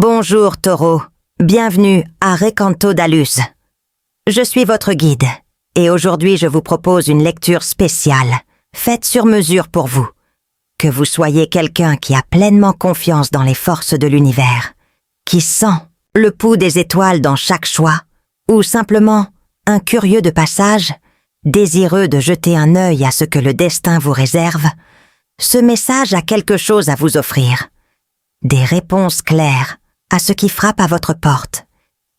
Bonjour Taureau, bienvenue à Recanto d'Alus. Je suis votre guide et aujourd'hui je vous propose une lecture spéciale, faite sur mesure pour vous. Que vous soyez quelqu'un qui a pleinement confiance dans les forces de l'univers, qui sent le pouls des étoiles dans chaque choix, ou simplement un curieux de passage, désireux de jeter un œil à ce que le destin vous réserve, ce message a quelque chose à vous offrir. Des réponses claires à ce qui frappe à votre porte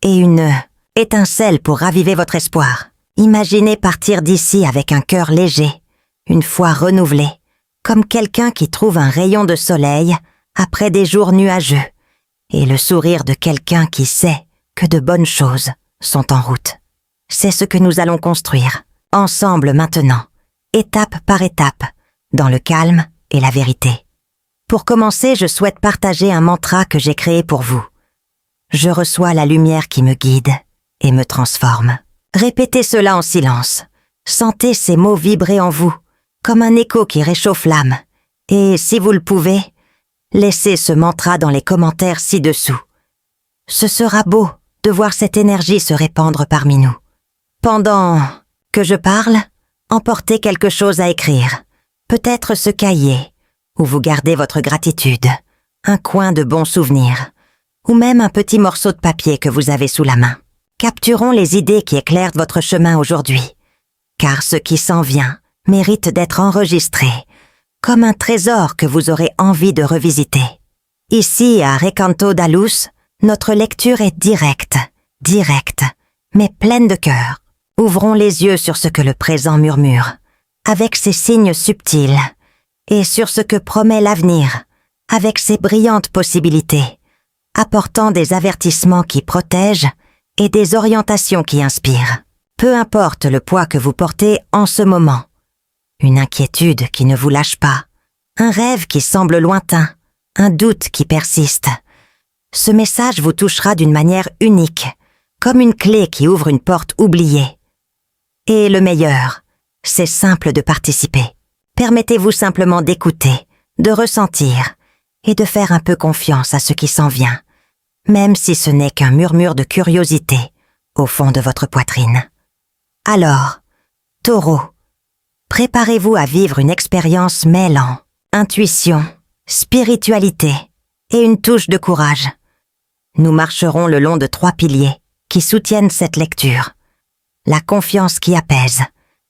et une étincelle pour raviver votre espoir. Imaginez partir d'ici avec un cœur léger, une foi renouvelée, comme quelqu'un qui trouve un rayon de soleil après des jours nuageux et le sourire de quelqu'un qui sait que de bonnes choses sont en route. C'est ce que nous allons construire, ensemble maintenant, étape par étape, dans le calme et la vérité. Pour commencer, je souhaite partager un mantra que j'ai créé pour vous. Je reçois la lumière qui me guide et me transforme. Répétez cela en silence. Sentez ces mots vibrer en vous, comme un écho qui réchauffe l'âme. Et si vous le pouvez, laissez ce mantra dans les commentaires ci-dessous. Ce sera beau de voir cette énergie se répandre parmi nous. Pendant que je parle, emportez quelque chose à écrire. Peut-être ce cahier, où vous gardez votre gratitude, un coin de bons souvenirs, ou même un petit morceau de papier que vous avez sous la main. Capturons les idées qui éclairent votre chemin aujourd'hui, car ce qui s'en vient mérite d'être enregistré, comme un trésor que vous aurez envie de revisiter. Ici, à Recanto d'Alus, notre lecture est directe, mais pleine de cœur. Ouvrons les yeux sur ce que le présent murmure, avec ses signes subtils, et sur ce que promet l'avenir, avec ses brillantes possibilités, apportant des avertissements qui protègent et des orientations qui inspirent. Peu importe le poids que vous portez en ce moment, une inquiétude qui ne vous lâche pas, un rêve qui semble lointain, un doute qui persiste. Ce message vous touchera d'une manière unique, comme une clé qui ouvre une porte oubliée. Et le meilleur, c'est simple de participer. Permettez-vous simplement d'écouter, de ressentir et de faire un peu confiance à ce qui s'en vient, même si ce n'est qu'un murmure de curiosité au fond de votre poitrine. Alors, Taureau, préparez-vous à vivre une expérience mêlant intuition, spiritualité et une touche de courage. Nous marcherons le long de 3 piliers qui soutiennent cette lecture. La confiance qui apaise,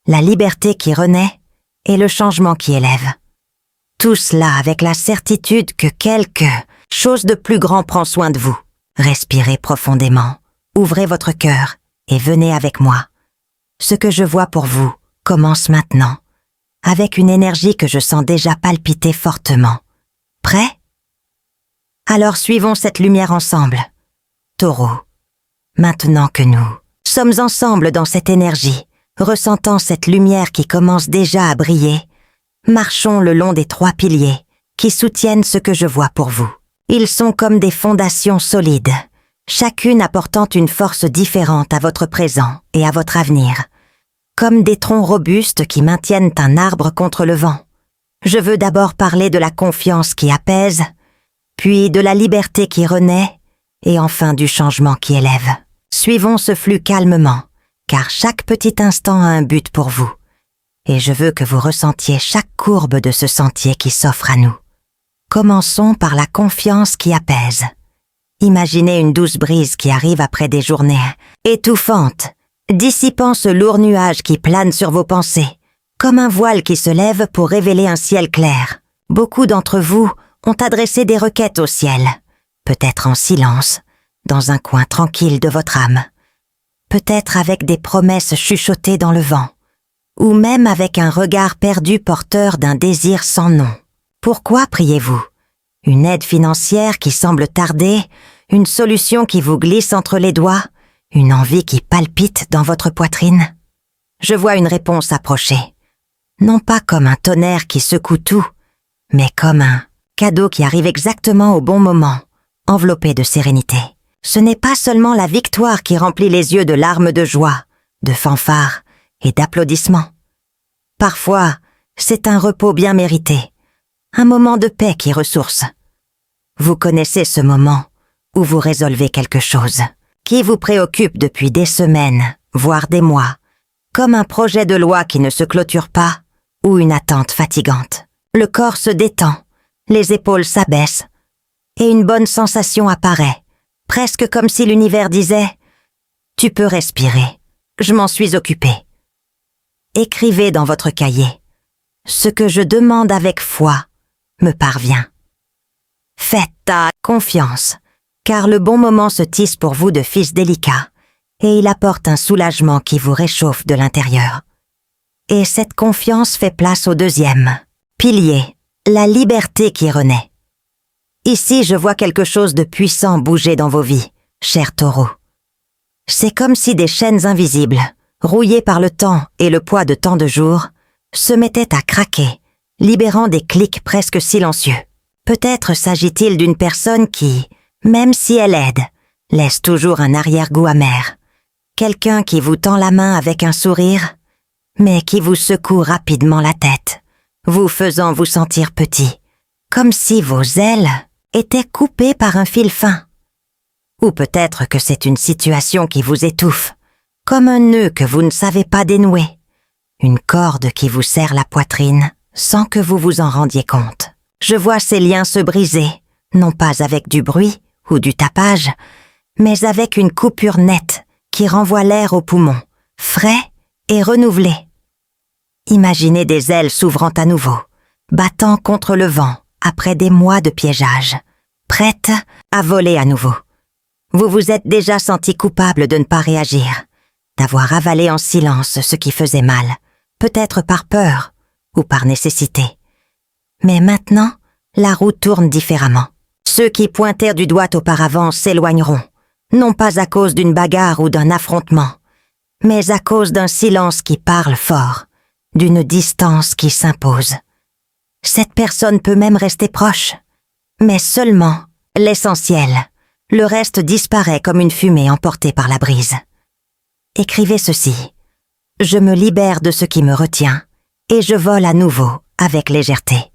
la liberté qui renaît et le changement qui élève. Tout cela avec la certitude que quelque chose de plus grand prend soin de vous. Respirez profondément, ouvrez votre cœur et venez avec moi. Ce que je vois pour vous commence maintenant, avec une énergie que je sens déjà palpiter fortement. Prêt? Alors suivons cette lumière ensemble. Taureau, maintenant que nous sommes ensemble dans cette énergie, ressentant cette lumière qui commence déjà à briller, marchons le long des 3 piliers qui soutiennent ce que je vois pour vous. Ils sont comme des fondations solides, chacune apportant une force différente à votre présent et à votre avenir, comme des troncs robustes qui maintiennent un arbre contre le vent. Je veux d'abord parler de la confiance qui apaise, puis de la liberté qui renaît, et enfin du changement qui élève. Suivons ce flux calmement, car chaque petit instant a un but pour vous, et je veux que vous ressentiez chaque courbe de ce sentier qui s'offre à nous. Commençons par la confiance qui apaise. Imaginez une douce brise qui arrive après des journées étouffantes, dissipant ce lourd nuage qui plane sur vos pensées, comme un voile qui se lève pour révéler un ciel clair. Beaucoup d'entre vous ont adressé des requêtes au ciel, peut-être en silence, dans un coin tranquille de votre âme, peut-être avec des promesses chuchotées dans le vent, ou même avec un regard perdu porteur d'un désir sans nom. Pourquoi priez-vous? Une aide financière qui semble tarder, une solution qui vous glisse entre les doigts, une envie qui palpite dans votre poitrine? Je vois une réponse approcher. Non pas comme un tonnerre qui secoue tout, mais comme un cadeau qui arrive exactement au bon moment, enveloppé de sérénité. Ce n'est pas seulement la victoire qui remplit les yeux de larmes de joie, de fanfares et d'applaudissements. Parfois, c'est un repos bien mérité, un moment de paix qui ressource. Vous connaissez ce moment où vous résolvez quelque chose, qui vous préoccupe depuis des semaines, voire des mois, comme un projet de loi qui ne se clôture pas ou une attente fatigante. Le corps se détend, les épaules s'abaissent et une bonne sensation apparaît, presque comme si l'univers disait « Tu peux respirer, je m'en suis occupé ». Écrivez dans votre cahier « Ce que je demande avec foi me parvient ». Faites confiance, car le bon moment se tisse pour vous de fils délicat, et il apporte un soulagement qui vous réchauffe de l'intérieur. Et cette confiance fait place au deuxième pilier, la liberté qui renaît. Ici, je vois quelque chose de puissant bouger dans vos vies, chers taureaux. C'est comme si des chaînes invisibles, rouillées par le temps et le poids de tant de jours, se mettaient à craquer, libérant des clics presque silencieux. Peut-être s'agit-il d'une personne qui, même si elle aide, laisse toujours un arrière-goût amer. Quelqu'un qui vous tend la main avec un sourire, mais qui vous secoue rapidement la tête, vous faisant vous sentir petit, comme si vos ailes étaient coupées par un fil fin. Ou peut-être que c'est une situation qui vous étouffe, comme un nœud que vous ne savez pas dénouer, une corde qui vous serre la poitrine sans que vous vous en rendiez compte. Je vois ces liens se briser, non pas avec du bruit ou du tapage, mais avec une coupure nette qui renvoie l'air aux poumons, frais et renouvelé. Imaginez des ailes s'ouvrant à nouveau, battant contre le vent après des mois de piégeage, prêtes à voler à nouveau. Vous vous êtes déjà senti coupable de ne pas réagir, d'avoir avalé en silence ce qui faisait mal, peut-être par peur ou par nécessité. Mais maintenant, la roue tourne différemment. Ceux qui pointèrent du doigt auparavant s'éloigneront, non pas à cause d'une bagarre ou d'un affrontement, mais à cause d'un silence qui parle fort, d'une distance qui s'impose. Cette personne peut même rester proche, mais seulement l'essentiel. Le reste disparaît comme une fumée emportée par la brise. Écrivez ceci. Je me libère de ce qui me retient et je vole à nouveau avec légèreté.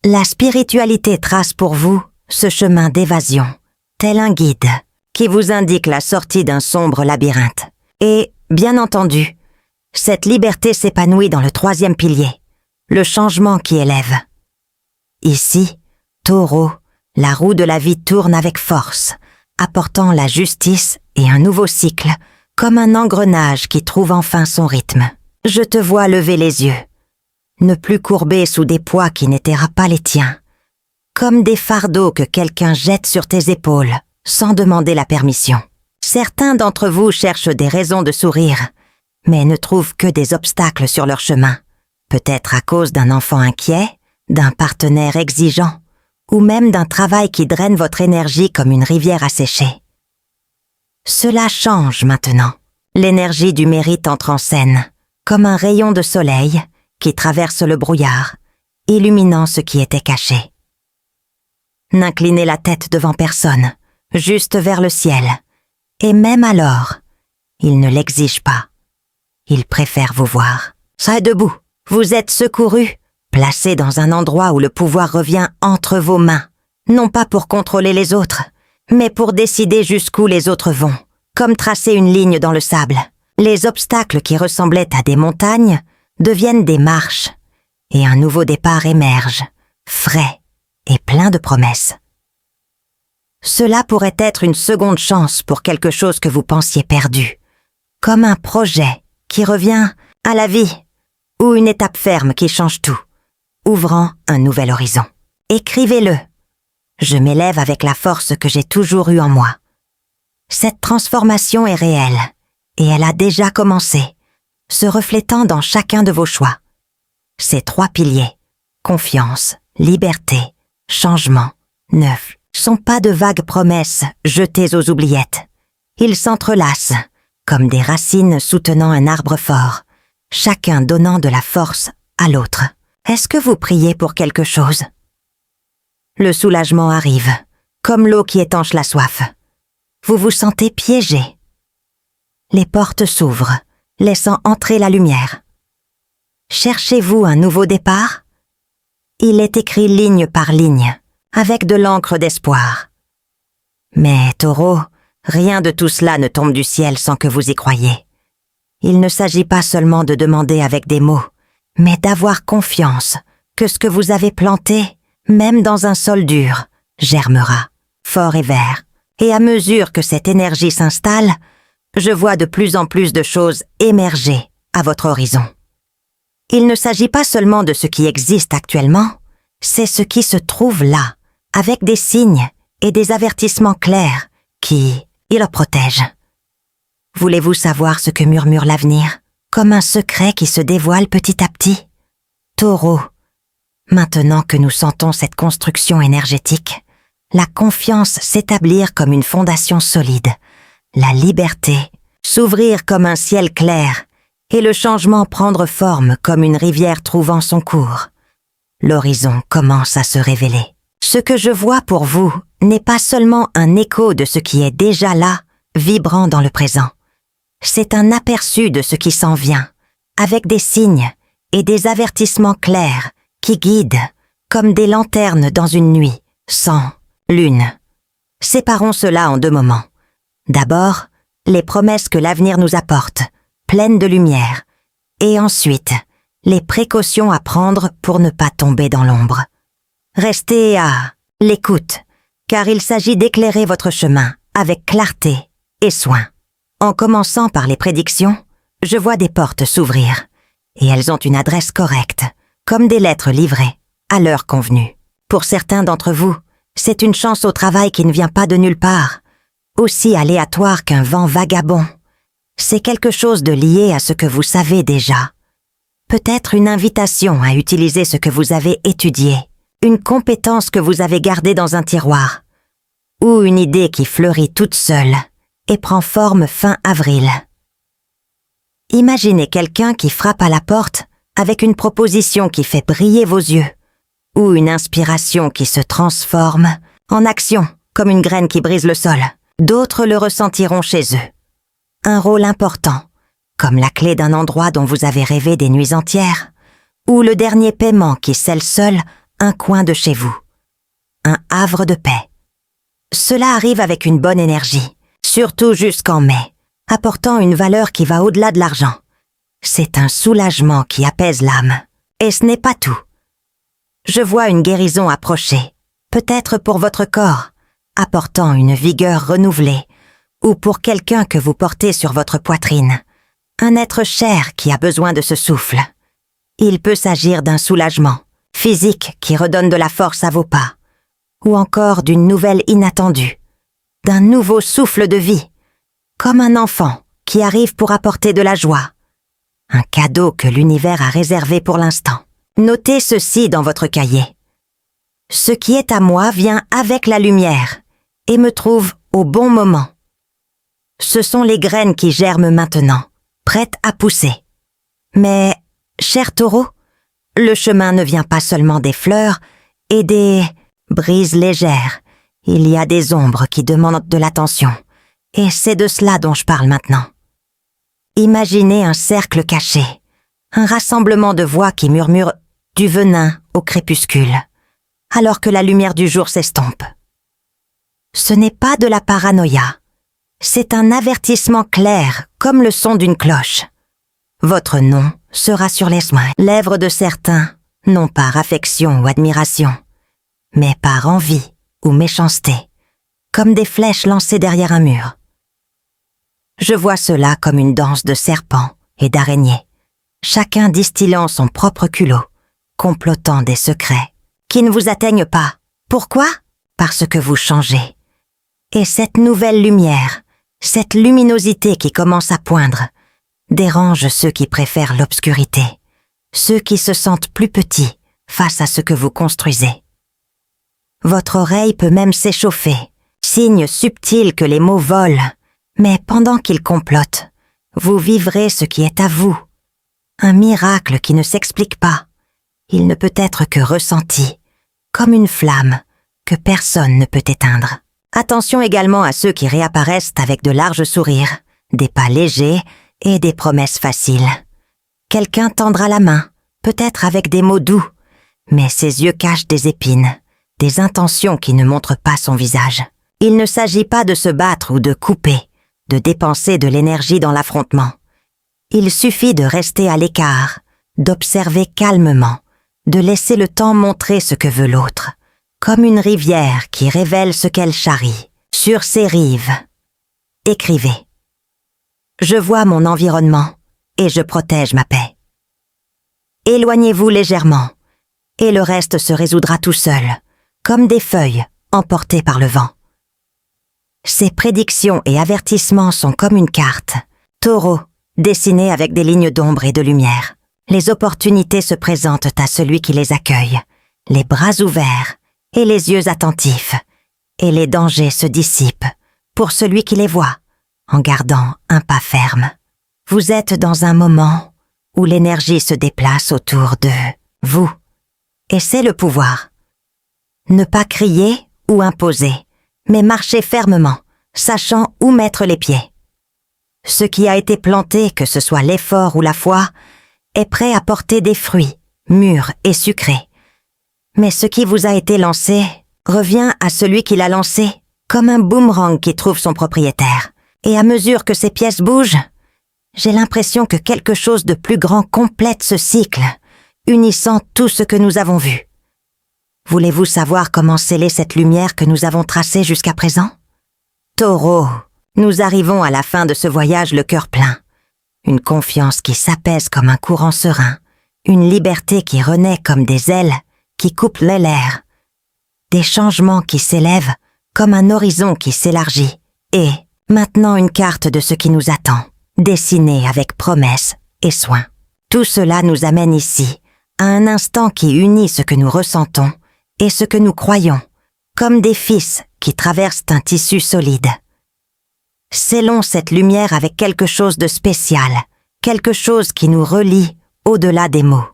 La spiritualité trace pour vous ce chemin d'évasion, tel un guide qui vous indique la sortie d'un sombre labyrinthe. Et, bien entendu, cette liberté s'épanouit dans le troisième pilier, le changement qui élève. Ici, Taureau, la roue de la vie tourne avec force, apportant la justice et un nouveau cycle, comme un engrenage qui trouve enfin son rythme. Je te vois lever les yeux, ne plus courber sous des poids qui n'étaient pas les tiens, comme des fardeaux que quelqu'un jette sur tes épaules, sans demander la permission. Certains d'entre vous cherchent des raisons de sourire, mais ne trouvent que des obstacles sur leur chemin, peut-être à cause d'un enfant inquiet, d'un partenaire exigeant, ou même d'un travail qui draine votre énergie comme une rivière asséchée. Cela change maintenant. L'énergie du mérite entre en scène, comme un rayon de soleil qui traverse le brouillard, illuminant ce qui était caché. N'inclinez la tête devant personne, juste vers le ciel, et même alors, il ne l'exige pas. Il préfère vous voir. Soyez debout, vous êtes secouru, placé dans un endroit où le pouvoir revient entre vos mains, non pas pour contrôler les autres, mais pour décider jusqu'où les autres vont, comme tracer une ligne dans le sable. Les obstacles qui ressemblaient à des montagnes deviennent des marches, et un nouveau départ émerge, frais et plein de promesses. Cela pourrait être une seconde chance pour quelque chose que vous pensiez perdu, comme un projet qui revient à la vie, ou une étape ferme qui change tout, ouvrant un nouvel horizon. Écrivez-le. Je m'élève avec la force que j'ai toujours eue en moi. Cette transformation est réelle, et elle a déjà commencé, se reflétant dans chacun de vos choix. Ces trois piliers, confiance, liberté, changement, neuf, sont pas de vagues promesses jetées aux oubliettes. Ils s'entrelacent, comme des racines soutenant un arbre fort, chacun donnant de la force à l'autre. Est-ce que vous priez pour quelque chose? Le soulagement arrive, comme l'eau qui étanche la soif. Vous vous sentez piégé. Les portes s'ouvrent, laissant entrer la lumière. Cherchez-vous un nouveau départ? Il est écrit ligne par ligne, avec de l'encre d'espoir. Mais, Taureau, rien de tout cela ne tombe du ciel sans que vous y croyiez. Il ne s'agit pas seulement de demander avec des mots, mais d'avoir confiance que ce que vous avez planté, même dans un sol dur, germera, fort et vert. Et à mesure que cette énergie s'installe, je vois de plus en plus de choses émerger à votre horizon. Il ne s'agit pas seulement de ce qui existe actuellement, c'est ce qui se trouve là, avec des signes et des avertissements clairs qui le protègent. Voulez-vous savoir ce que murmure l'avenir, comme un secret qui se dévoile petit à petit? Taureau, maintenant que nous sentons cette construction énergétique, la confiance s'établir comme une fondation solide, la liberté s'ouvrir comme un ciel clair et le changement prendre forme comme une rivière trouvant son cours. L'horizon commence à se révéler. Ce que je vois pour vous n'est pas seulement un écho de ce qui est déjà là, vibrant dans le présent. C'est un aperçu de ce qui s'en vient, avec des signes et des avertissements clairs qui guident, comme des lanternes dans une nuit, sans lune. Séparons cela en deux moments. D'abord, les promesses que l'avenir nous apporte, pleines de lumière, et ensuite, les précautions à prendre pour ne pas tomber dans l'ombre. Restez à l'écoute, car il s'agit d'éclairer votre chemin avec clarté et soin. En commençant par les prédictions, je vois des portes s'ouvrir, et elles ont une adresse correcte, comme des lettres livrées, à l'heure convenue. Pour certains d'entre vous, c'est une chance au travail qui ne vient pas de nulle part, aussi aléatoire qu'un vent vagabond. C'est quelque chose de lié à ce que vous savez déjà. Peut-être une invitation à utiliser ce que vous avez étudié, une compétence que vous avez gardée dans un tiroir, ou une idée qui fleurit toute seule et prend forme fin avril. Imaginez quelqu'un qui frappe à la porte avec une proposition qui fait briller vos yeux, ou une inspiration qui se transforme en action comme une graine qui brise le sol. D'autres le ressentiront chez eux. Un rôle important, comme la clé d'un endroit dont vous avez rêvé des nuits entières, ou le dernier paiement qui scelle seul un coin de chez vous. Un havre de paix. Cela arrive avec une bonne énergie, surtout jusqu'en mai, apportant une valeur qui va au-delà de l'argent. C'est un soulagement qui apaise l'âme. Et ce n'est pas tout. Je vois une guérison approcher, peut-être pour votre corps, apportant une vigueur renouvelée, ou pour quelqu'un que vous portez sur votre poitrine, un être cher qui a besoin de ce souffle. Il peut s'agir d'un soulagement physique qui redonne de la force à vos pas, ou encore d'une nouvelle inattendue, d'un nouveau souffle de vie, comme un enfant qui arrive pour apporter de la joie, un cadeau que l'univers a réservé pour l'instant. Notez ceci dans votre cahier. Ce qui est à moi vient avec la lumière et me trouve au bon moment. Ce sont les graines qui germent maintenant, prêtes à pousser. Mais, cher Taureau, le chemin ne vient pas seulement des fleurs et des brises légères. Il y a des ombres qui demandent de l'attention, et c'est de cela dont je parle maintenant. Imaginez un cercle caché, un rassemblement de voix qui murmurent du venin au crépuscule, alors que la lumière du jour s'estompe. Ce n'est pas de la paranoïa, c'est un avertissement clair comme le son d'une cloche. Votre nom sera sur les lèvres de certains, non par affection ou admiration, mais par envie ou méchanceté, comme des flèches lancées derrière un mur. Je vois cela comme une danse de serpents et d'araignées, chacun distillant son propre culot, complotant des secrets qui ne vous atteignent pas. Pourquoi? Parce que vous changez. Et cette nouvelle lumière, cette luminosité qui commence à poindre, dérange ceux qui préfèrent l'obscurité, ceux qui se sentent plus petits face à ce que vous construisez. Votre oreille peut même s'échauffer, signe subtil que les mots volent, mais pendant qu'ils complotent, vous vivrez ce qui est à vous. Un miracle qui ne s'explique pas. Il ne peut être que ressenti, comme une flamme que personne ne peut éteindre. Attention également à ceux qui réapparaissent avec de larges sourires, des pas légers et des promesses faciles. Quelqu'un tendra la main, peut-être avec des mots doux, mais ses yeux cachent des épines, des intentions qui ne montrent pas son visage. Il ne s'agit pas de se battre ou de couper, de dépenser de l'énergie dans l'affrontement. Il suffit de rester à l'écart, d'observer calmement, de laisser le temps montrer ce que veut l'autre, comme une rivière qui révèle ce qu'elle charrie, sur ses rives. Écrivez. Je vois mon environnement et je protège ma paix. Éloignez-vous légèrement et le reste se résoudra tout seul, comme des feuilles emportées par le vent. Ces prédictions et avertissements sont comme une carte, taureau, dessinée avec des lignes d'ombre et de lumière. Les opportunités se présentent à celui qui les accueille, les bras ouverts et les yeux attentifs, et les dangers se dissipent pour celui qui les voit, en gardant un pas ferme. Vous êtes dans un moment où l'énergie se déplace autour de vous, et c'est le pouvoir. Ne pas crier ou imposer, mais marcher fermement, sachant où mettre les pieds. Ce qui a été planté, que ce soit l'effort ou la foi, est prêt à porter des fruits, mûrs et sucrés. Mais ce qui vous a été lancé revient à celui qui l'a lancé, comme un boomerang qui trouve son propriétaire. Et à mesure que ces pièces bougent, j'ai l'impression que quelque chose de plus grand complète ce cycle, unissant tout ce que nous avons vu. Voulez-vous savoir comment sceller cette lumière que nous avons tracée jusqu'à présent? Taureau, nous arrivons à la fin de ce voyage le cœur plein. Une confiance qui s'apaise comme un courant serein, une liberté qui renaît comme des ailes qui coupent l'air, des changements qui s'élèvent comme un horizon qui s'élargit, et maintenant une carte de ce qui nous attend, dessinée avec promesse et soin. Tout cela nous amène ici, à un instant qui unit ce que nous ressentons et ce que nous croyons, comme des fils qui traversent un tissu solide. Scellons cette lumière avec quelque chose de spécial, quelque chose qui nous relie au-delà des mots.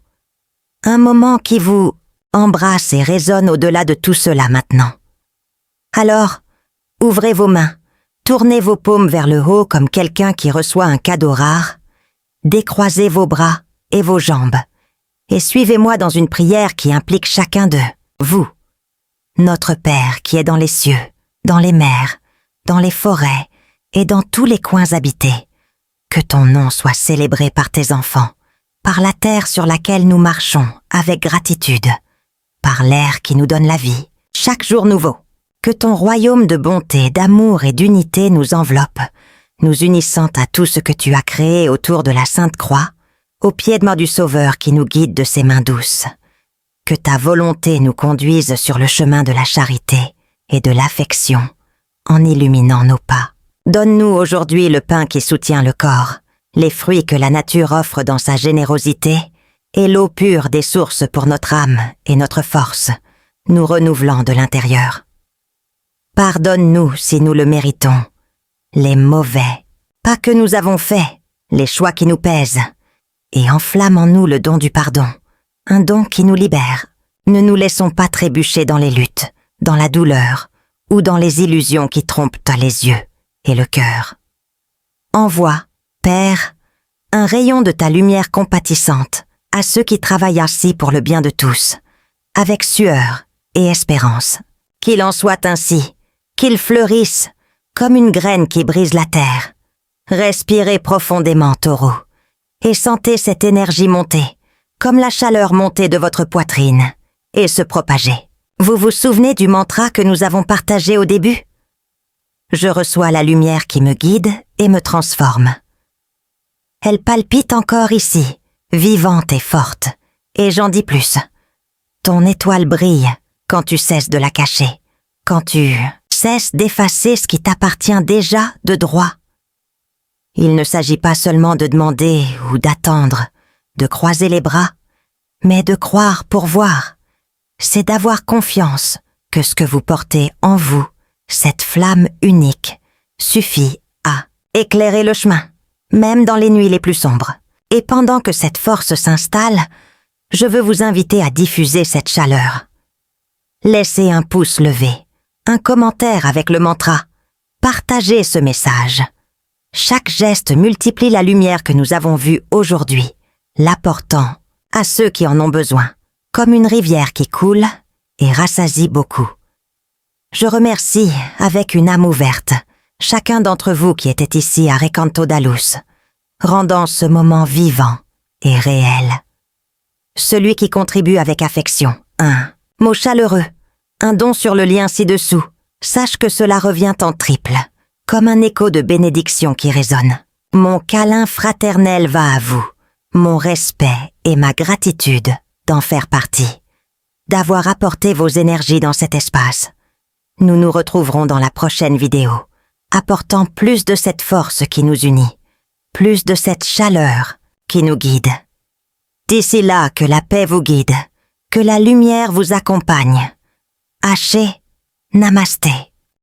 Un moment qui vous embrasse et résonne au-delà de tout cela maintenant. Alors, ouvrez vos mains, tournez vos paumes vers le haut comme quelqu'un qui reçoit un cadeau rare, décroisez vos bras et vos jambes, et suivez-moi dans une prière qui implique chacun de vous. Notre Père qui est dans les cieux, dans les mers, dans les forêts et dans tous les coins habités, que ton nom soit célébré par tes enfants, par la terre sur laquelle nous marchons avec gratitude, par l'air qui nous donne la vie, chaque jour nouveau. Que ton royaume de bonté, d'amour et d'unité nous enveloppe, nous unissant à tout ce que tu as créé autour de la Sainte Croix, au pied de main du Sauveur qui nous guide de ses mains douces. Que ta volonté nous conduise sur le chemin de la charité et de l'affection, en illuminant nos pas. Donne-nous aujourd'hui le pain qui soutient le corps, les fruits que la nature offre dans sa générosité, et l'eau pure des sources pour notre âme et notre force, nous renouvelant de l'intérieur. Pardonne-nous si nous le méritons, les mauvais, pas que nous avons fait, les choix qui nous pèsent, et enflamme en nous le don du pardon, un don qui nous libère. Ne nous laissons pas trébucher dans les luttes, dans la douleur, ou dans les illusions qui trompent les yeux et le cœur. Envoie, Père, un rayon de ta lumière compatissante à ceux qui travaillent ainsi pour le bien de tous, avec sueur et espérance. Qu'il en soit ainsi, qu'il fleurisse comme une graine qui brise la terre. Respirez profondément, taureau, et sentez cette énergie monter, comme la chaleur monter de votre poitrine, et se propager. Vous vous souvenez du mantra que nous avons partagé au début? Je reçois la lumière qui me guide et me transforme. Elle palpite encore ici, vivante et forte, et j'en dis plus. Ton étoile brille quand tu cesses de la cacher, quand tu cesses d'effacer ce qui t'appartient déjà de droit. Il ne s'agit pas seulement de demander ou d'attendre, de croiser les bras, mais de croire pour voir. C'est d'avoir confiance que ce que vous portez en vous, cette flamme unique, suffit à éclairer le chemin, même dans les nuits les plus sombres. Et pendant que cette force s'installe, je veux vous inviter à diffuser cette chaleur. Laissez un pouce levé, un commentaire avec le mantra. Partagez ce message. Chaque geste multiplie la lumière que nous avons vue aujourd'hui, l'apportant à ceux qui en ont besoin, comme une rivière qui coule et rassasie beaucoup. Je remercie, avec une âme ouverte, chacun d'entre vous qui était ici à Recanto d'Alus, rendant ce moment vivant et réel. Celui qui contribue avec affection, un mot chaleureux, un don sur le lien ci-dessous, sache que cela revient en triple, comme un écho de bénédiction qui résonne. Mon câlin fraternel va à vous, mon respect et ma gratitude d'en faire partie, d'avoir apporté vos énergies dans cet espace. Nous nous retrouverons dans la prochaine vidéo, apportant plus de cette force qui nous unit, plus de cette chaleur qui nous guide. D'ici là, que la paix vous guide, que la lumière vous accompagne. Haché, namasté.